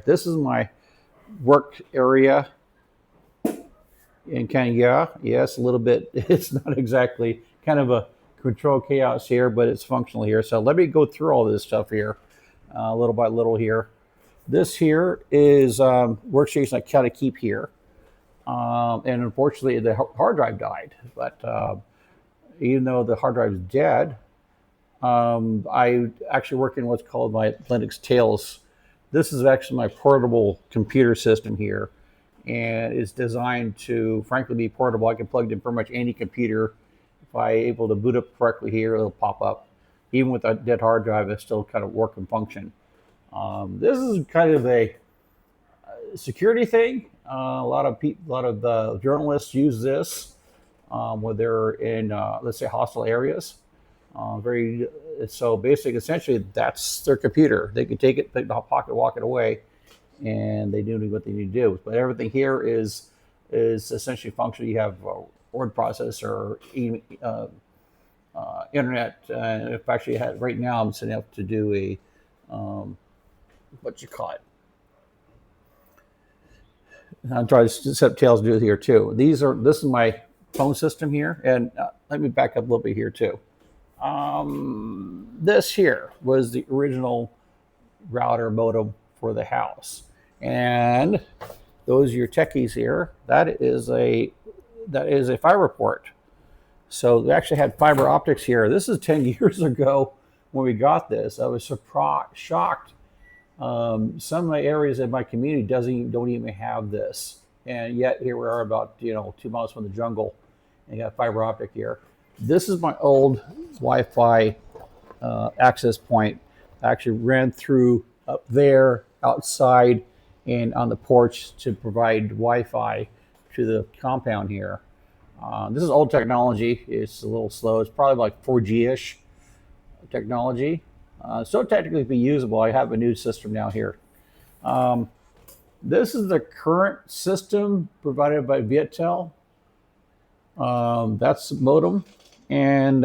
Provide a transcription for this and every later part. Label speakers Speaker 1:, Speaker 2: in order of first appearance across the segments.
Speaker 1: This is my work area. And kind of, yes, a little bit. It's not exactly kind of a control chaos here, but it's functional here. So let me go through all this stuff here, little by little here. This here is workstation I kind of keep here. And unfortunately, the hard drive died. But even though the hard drive is dead, I actually work in what's called my Linux Tails. This is actually my portable computer system here, and it's designed to, frankly, be portable. I can plug it in pretty much any computer. If I'm able to boot up correctly here, it'll pop up. Even with a dead hard drive, it still kind of work and function. This is kind of a security thing. A lot of journalists use this when they're in, let's say, hostile areas. Very so basic. Essentially, that's their computer. They can take it, put it in the pocket, walk it away, and they do what they need to do. But everything here is essentially functional. You have a word processor, internet. If actually had right now, I'm setting up to do a what you call it. I'm trying to set up Tails to do it here too. This is my phone system here, and let me back up a little bit here too. This here was the original router modem for the house, and those are your techies here. That is a fiber port. So we actually had fiber optics here. This is 10 years ago when we got this. I was shocked. Some of my areas in my community don't even have this, and yet here we are about 2 miles from the jungle, and you got fiber optic here. This is my old Wi-Fi access point. I actually ran through up there, outside, and on the porch to provide Wi-Fi to the compound here. This is old technology. It's a little slow. It's probably like 4G-ish technology. So technically be usable. I have a new system now here. This is the current system provided by Viettel. That's the modem. And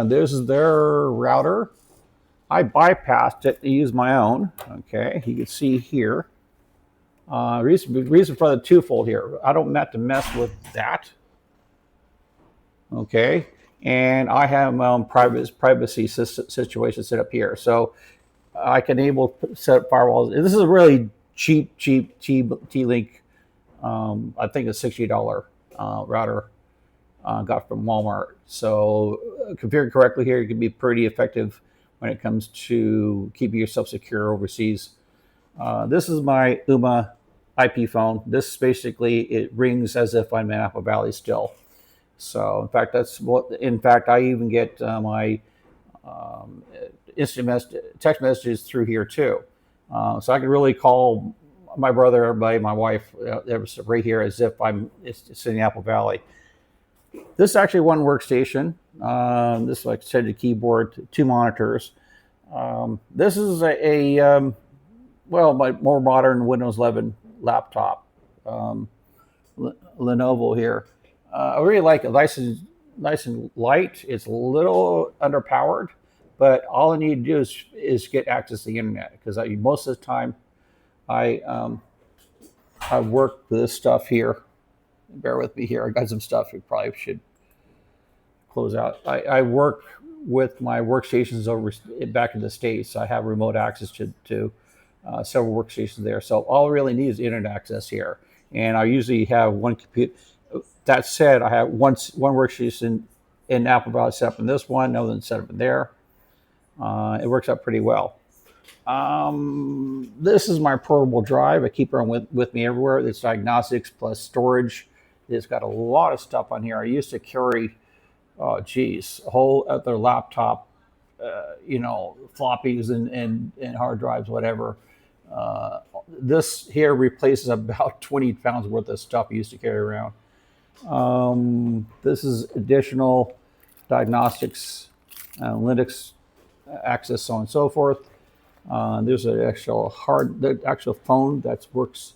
Speaker 1: this is their router. I bypassed it to use my own. Okay, you can see here. Reason for the twofold here. I don't have to mess with that. Okay, and I have my own privacy situation set up here, so I can set up firewalls. This is a really cheap T-Link. I think a $60 router. Got from Walmart. So configured correctly here, you can be pretty effective when it comes to keeping yourself secure overseas. This is my UMA IP phone. This basically, it rings as if I'm in Apple Valley still. So in fact, I even get my instant text messages through here too. So I can really call my brother, everybody, my wife, right here as if it's in the Apple Valley. This is actually one workstation. This is, like I said, the keyboard, 2 monitors. This is my more modern Windows 11 laptop, Lenovo here. I really like it. Nice and light. It's a little underpowered, but all I need to do is get access to the internet, because most of the time I work with this stuff here. Bear with me here. I got some stuff we probably should close out. I work with my workstations back in the States. I have remote access to several workstations there. So all I really need is internet access here. And I usually have one computer. That said, I have one workstation in Apple Valley set up in this one, another one set up in there. It works out pretty well. This is my portable drive. I keep it with me everywhere. It's diagnostics plus storage. It's got a lot of stuff on here. I used to carry, a whole other laptop, floppies and hard drives, whatever. This here replaces about 20 pounds worth of stuff I used to carry around. This is additional diagnostics, Linux access, so on and so forth. There's an actual phone that works.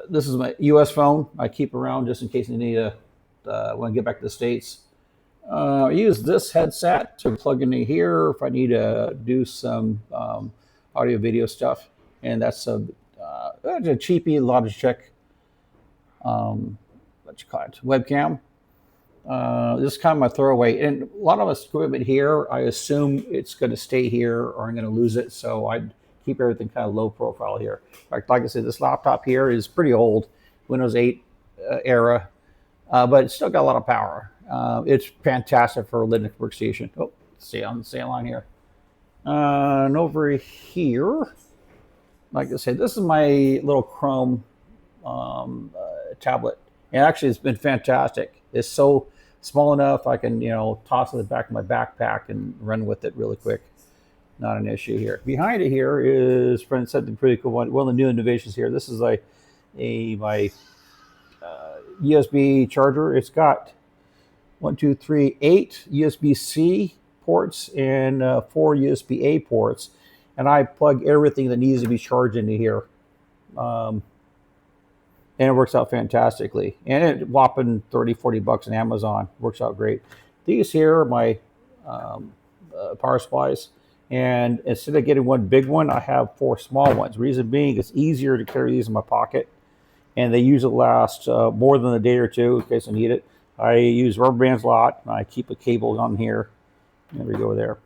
Speaker 1: This is my U.S. phone. I keep around just in case I need when I get back to the States. I use this headset to plug into here if I need to do some audio video stuff, and that's a cheapy Logitech what you call it, webcam. This is kind of my throwaway, and a lot of us equipment here, I assume it's going to stay here or I'm going to lose it, so I keep everything kind of low profile here. Like I said, this laptop here is pretty old, Windows 8 era, but it's still got a lot of power. It's fantastic for a Linux workstation. Oh, see on the sale line here. And over here, like I said, this is my little Chrome tablet, and actually it's been fantastic. It's so small enough I can toss it in the back of my backpack and run with it really quick. Not an issue here. Behind it here is something pretty cool. One of the new innovations here. This is my USB charger. It's got 8 USB-C ports and 4 USB-A ports, and I plug everything that needs to be charged into here. And it works out fantastically. And it whopping $30-40 on Amazon. Works out great. These here are my power supplies. And instead of getting one big one, I have 4 small ones. Reason being, it's easier to carry these in my pocket. And they usually last more than a day or two in case I need it. I use rubber bands a lot. I keep a cable on here. There we go there.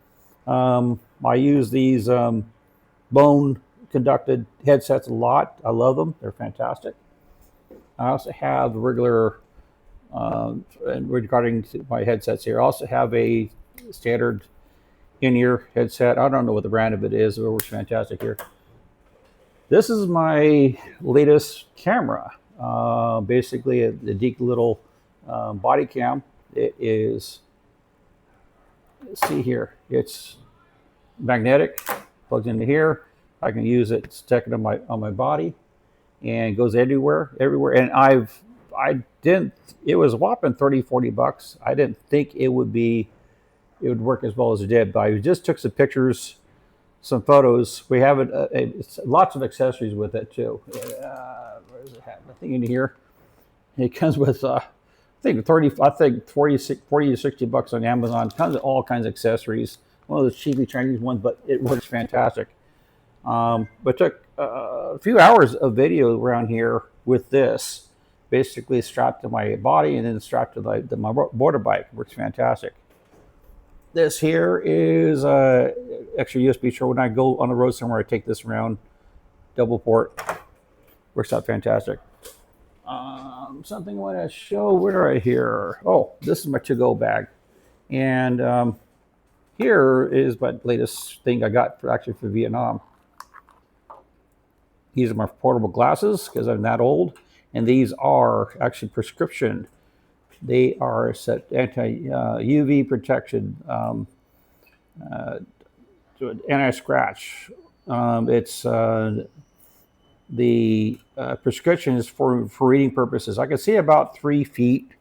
Speaker 1: I use these bone conducted headsets a lot. I love them. They're fantastic. I also have the regular, and regarding my headsets here, I also have a standard in-ear headset. I don't know what the brand of it is, but it works fantastic here. This is my latest camera. Basically, the Deke little body cam. It is, let's see here, it's magnetic, plugs into here. I can use it, stick it on my body, and it goes everywhere. And it was a whopping $30-40. I didn't think it would work as well as it did, but I just took some pictures, some photos. We have it's lots of accessories with it too. Where does it have? Nothing in here. It comes with I think 40 to $60 on Amazon. It comes with all kinds of accessories. One of those cheapy Chinese ones, but it works fantastic. But took a few hours of video around here with this, basically strapped to my body and then strapped to my motorbike. Works fantastic. This here is extra USB charger. When I go on the road somewhere, I take this around, double port. Works out fantastic. Something I want to show. Where are I here? Oh, this is my to-go bag. And here is my latest thing I got for Vietnam. These are my portable glasses because I'm that old. And these are actually prescription. They are set anti-UV protection, anti-scratch. It's the prescription is for reading purposes. I can see about 3 feet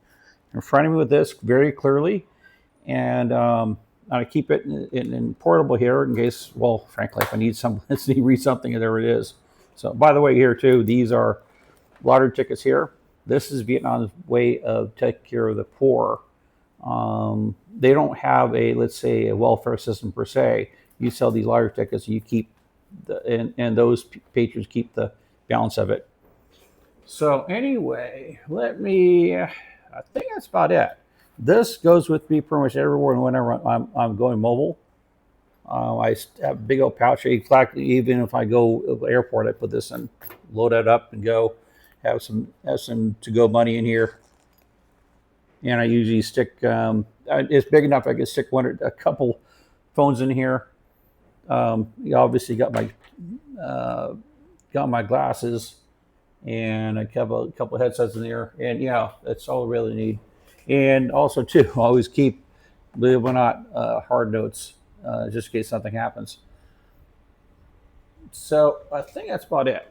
Speaker 1: in front of me with this very clearly. And I keep it in portable here in case, well, frankly, if I need to read something, there it is. So, by the way, here too, these are lottery tickets here. This is Vietnam's way of taking care of the poor. They don't have let's say, a welfare system per se. You sell these lottery tickets, you keep and those patrons keep the balance of it. So anyway, I think that's about it. This goes with me pretty much everywhere and whenever I'm going mobile. I have a big old pouch. Even if I go to the airport, I put this in, load it up and go. Have some to-go money in here. And I usually stick, it's big enough I can stick a couple phones in here. You obviously got my glasses and I have a couple headsets in there. And yeah, that's all I really need. And also too, I always keep, believe it or not, hard notes. Just in case something happens. So I think that's about it.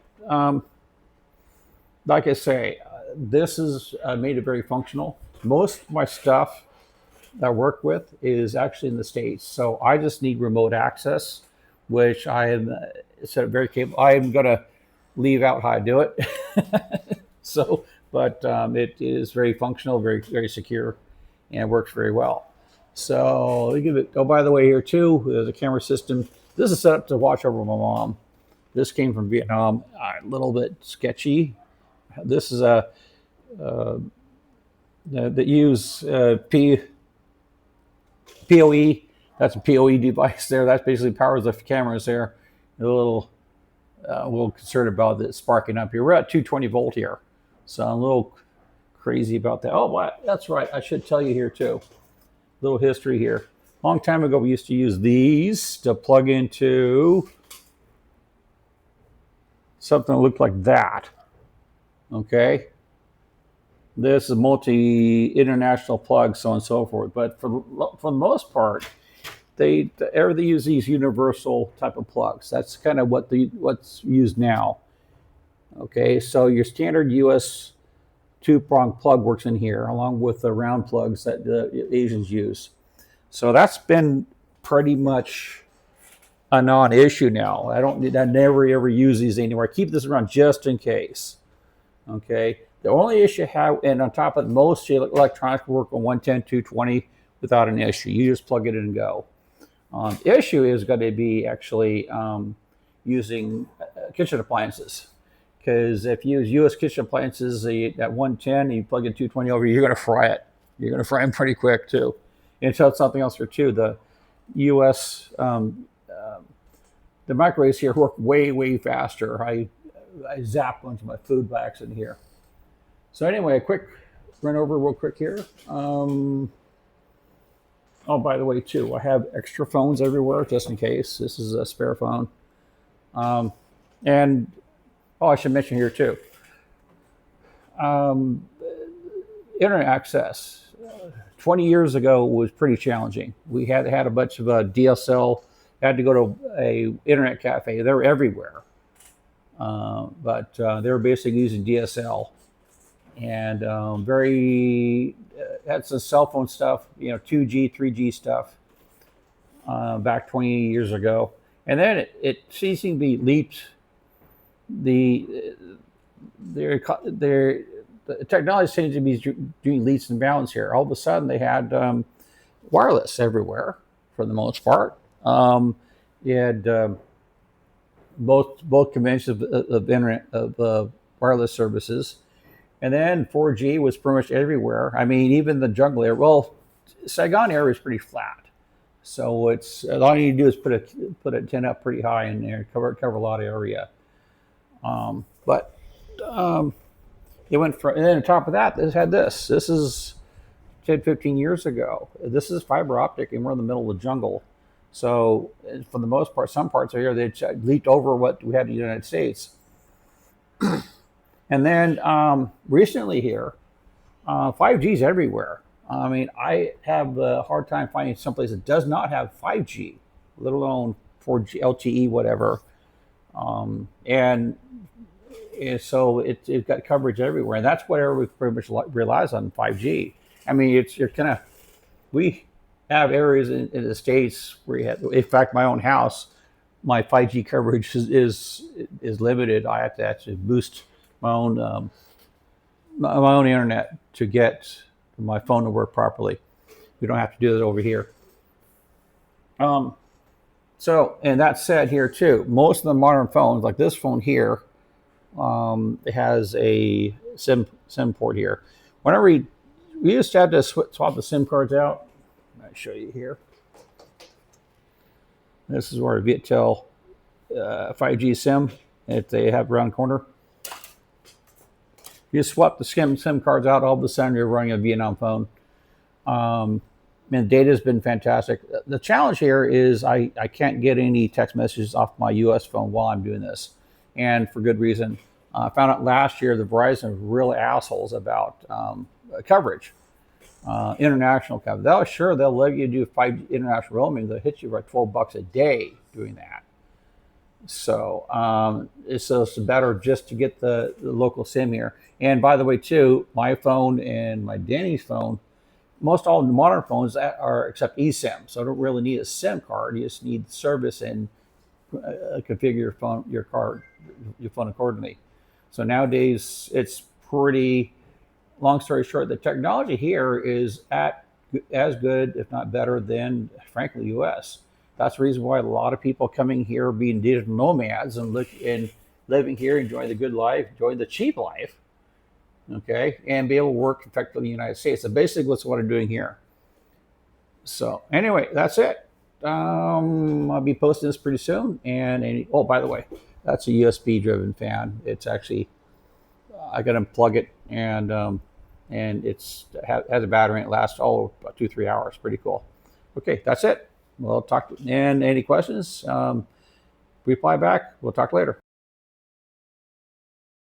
Speaker 1: Like I say, this is made it very functional. Most of my stuff that I work with is actually in the States. So I just need remote access, which I am set very capable. I am going to leave out how I do it. But it is very functional, very, very secure, and works very well. So let me give it. Oh, by the way, here too, there's a camera system. This is set up to watch over my mom. This came from Vietnam, a little bit sketchy. This is a that use PoE. That's a PoE device there. That basically powers the cameras there. A little concerned about it sparking up here. We're at 220 volt here, so I'm a little crazy about that. Oh, that's right. I should tell you here too. Little history here. Long time ago, we used to use these to plug into something that looked like that. Okay. This is multi-international plug, so on and so forth. But for the most part, they use these universal type of plugs. That's kind of what's used now. Okay, so your standard US 2-prong plug works in here, along with the round plugs that the Asians use. So that's been pretty much a non-issue now. I never ever use these anymore. I keep this around just in case. Okay. The only issue and on top of it, most electronics work on 110, 220 without an issue. You just plug it in and go. The issue is going to be actually using kitchen appliances. Because if you use U.S. kitchen appliances at 110 and you plug in 220 over, you're going to fry it. You're going to fry them pretty quick too. And so it's something else here too. The U.S. The microwaves here work way faster. I zapped onto my food by accident here. So anyway, a quick run over real quick here. Oh, by the way, too, I have extra phones everywhere just in case. This is a spare phone. And I should mention here too. Internet access 20 years ago was pretty challenging. We had a bunch of DSL. Had to go to a internet cafe. They were everywhere, but they were basically using DSL, and had some cell phone stuff, 2G, 3G stuff, back 20 years ago, and then it seemed to be leaped. The technology seems to be doing leaps and bounds here. All of a sudden, they had wireless everywhere for the most part. You had both conventions of internet of wireless services, and then 4G was pretty much everywhere. I mean, even the jungle area. Well, Saigon area is pretty flat, so it's all you need to do is put a antenna up pretty high in there, cover a lot of area. It went from, and then on top of that, this is 10, 15 years ago. This is fiber optic, and we're in the middle of the jungle. So for the most part, some parts of here, they leaped over what we had in the United States. And then recently here, 5G is everywhere. I mean, I have a hard time finding someplace that does not have 5G, let alone 4G, LTE, whatever. And so it's got coverage everywhere, and that's what everybody pretty much relies on, 5G. I mean, we have areas in the States where you have, in fact, my own house, my 5G coverage is limited. I have to actually boost my own internet to get my phone to work properly. We don't have to do that over here. So, and that said here too, most of the modern phones, like this phone here, it has a SIM port here. Whenever we used to have to swap the SIM cards out. I'll show you here. This is where Viettel 5G SIM that they have around the corner. You swap the SIM cards out, all of a sudden you're running a Vietnam phone. And the data has been fantastic. The challenge here is I can't get any text messages off my US phone while I'm doing this, and for good reason. I found out last year the Verizon are real assholes about coverage, international coverage. They'll let you do 5G international roaming. They'll hit you for $12 a day doing that. So it's better just to get the local SIM here. And by the way, too, my phone and my Danny's phone, most all the modern phones are accept eSIM, so I don't really need a SIM card. You just need service and configure your phone accordingly. So nowadays it's pretty. Long story short, the technology here is as good, if not better, than frankly US. That's the reason why a lot of people coming here being digital nomads and living here, enjoying the good life, enjoying the cheap life, okay, and be able to work effectively in the United States. So basically, what's what I'm doing here. So anyway, that's it. I'll be posting this pretty soon. Oh, by the way, that's a USB driven fan. It's actually I got to plug it and has a battery and it lasts about 2-3 hours. Pretty cool. Okay, that's it. We'll talk. And any questions? Reply back. We'll talk later.